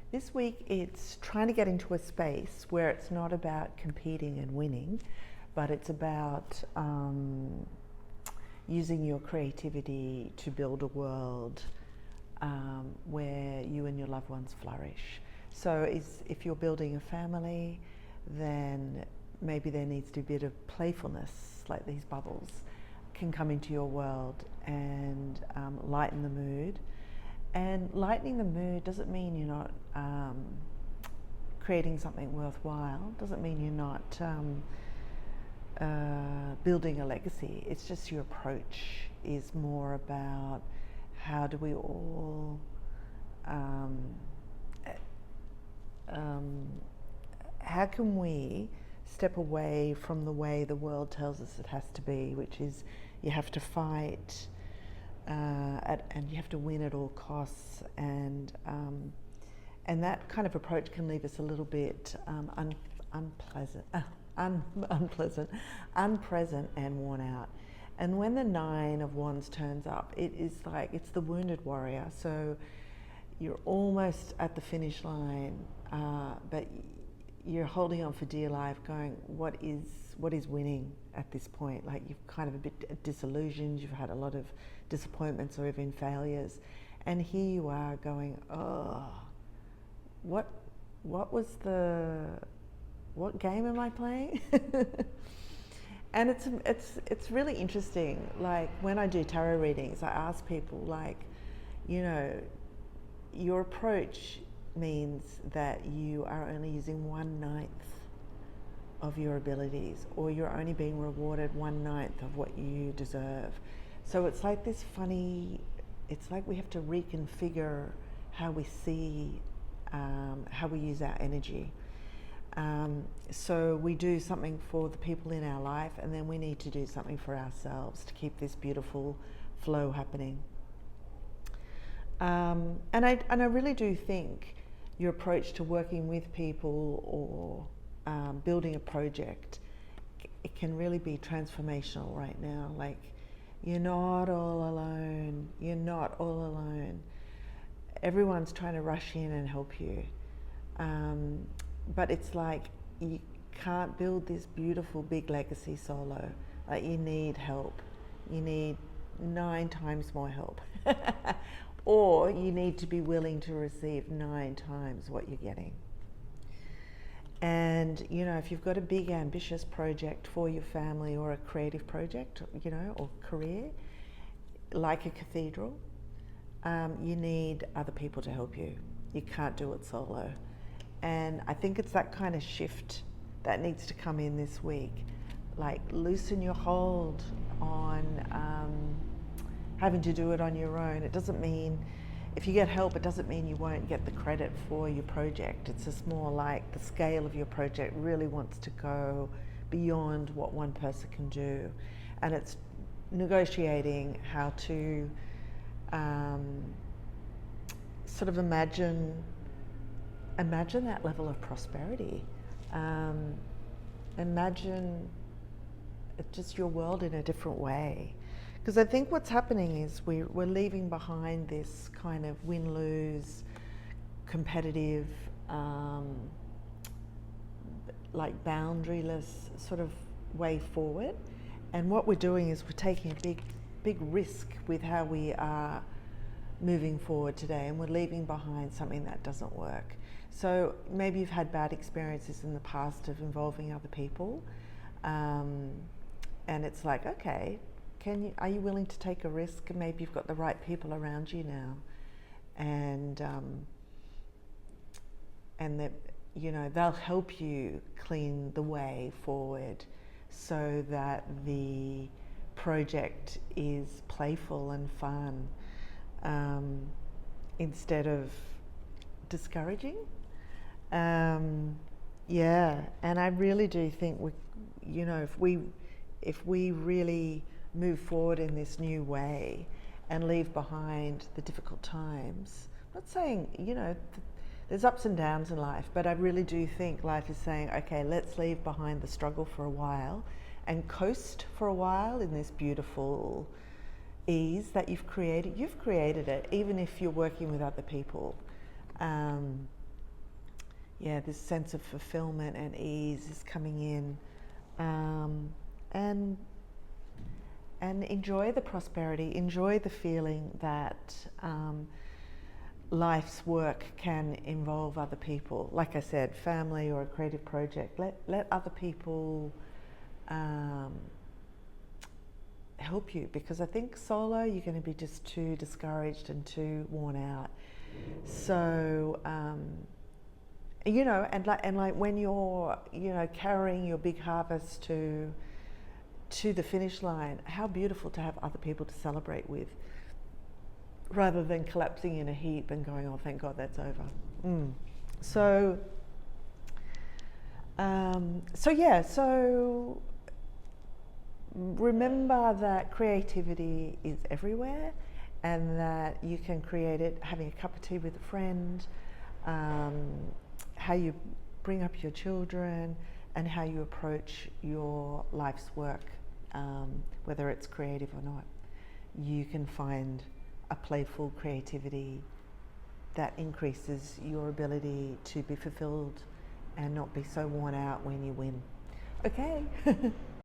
This week it's trying to get into a space where it's not about competing and winning, but it's about using your creativity to build a world where you and your loved ones flourish. So if you're building a family, then maybe there needs to be a bit of playfulness, like these bubbles can come into your world and lighten the mood. And lightening the mood doesn't mean you're not creating something worthwhile, doesn't mean you're not building a legacy. It's just your approach is more about how do we all how can we step away from the way the world tells us it has to be, which is you have to fight and you have to win at all costs, and that kind of approach can leave us a little bit unpresent and worn out. And when the Nine of Wands turns up, it is like it's the wounded warrior. So you're almost at the finish line, but you're holding on for dear life, going, what is winning at this point? Like you're kind of a bit disillusioned, you've had a lot of disappointments or even failures, and here you are going, oh, what game am I playing? And it's really interesting. Like when I do tarot readings, I ask people, like, you know, your approach means that you are only using 1/9 of your abilities, or you're only being rewarded 1/9 of what you deserve. So it's like this funny, it's like we have to reconfigure how we see, how we use our energy. So we do something for the people in our life, and then we need to do something for ourselves to keep this beautiful flow happening. And I really do think your approach to working with people or building a project, it can really be transformational right now. Like, you're not all alone. You're not all alone. Everyone's trying to rush in and help you. But it's like you can't build this beautiful big legacy solo. Like, you need help. You need 9 times more help. Or you need to be willing to receive 9 times what you're getting. And, you know, if you've got a big ambitious project for your family, or a creative project, you know, or career, like a cathedral, you need other people to help you. You can't do it solo. And I think it's that kind of shift that needs to come in this week. Like, loosen your hold on having to do it on your own. It doesn't mean, if you get help, it doesn't mean you won't get the credit for your project. It's just more like the scale of your project really wants to go beyond what one person can do. And it's negotiating how to sort of imagine that level of prosperity. Imagine just your world in a different way. Because I think what's happening is we're leaving behind this kind of win-lose, competitive, like boundaryless sort of way forward. And what we're doing is we're taking a big risk with how we are moving forward today, and we're leaving behind something that doesn't work. So maybe you've had bad experiences in the past of involving other people, and it's like, okay, are you willing to take a risk? And maybe you've got the right people around you now, and that, you know, they'll help you clean the way forward so that the project is playful and fun, instead of discouraging. Yeah, and I really do think if we really move forward in this new way and leave behind the difficult times. I'm not saying, you know, there's ups and downs in life, but I really do think life is saying, okay, let's leave behind the struggle for a while and coast for a while in this beautiful ease that you've created. You've created it, even if you're working with other people. yeah, this sense of fulfillment and ease is coming in, and enjoy the prosperity, enjoy the feeling that life's work can involve other people. Like I said, family or a creative project. Let other people help you, because I think solo you're going to be just too discouraged and too worn out. So you know, and like when you're, you know, carrying your big harvest to the finish line, how beautiful to have other people to celebrate with, rather than collapsing in a heap and going, oh, thank God that's over. So so remember that creativity is everywhere, and that you can create it having a cup of tea with a friend, how you bring up your children, and how you approach your life's work, whether it's creative or not. You can find a playful creativity that increases your ability to be fulfilled and not be so worn out when you win. Okay.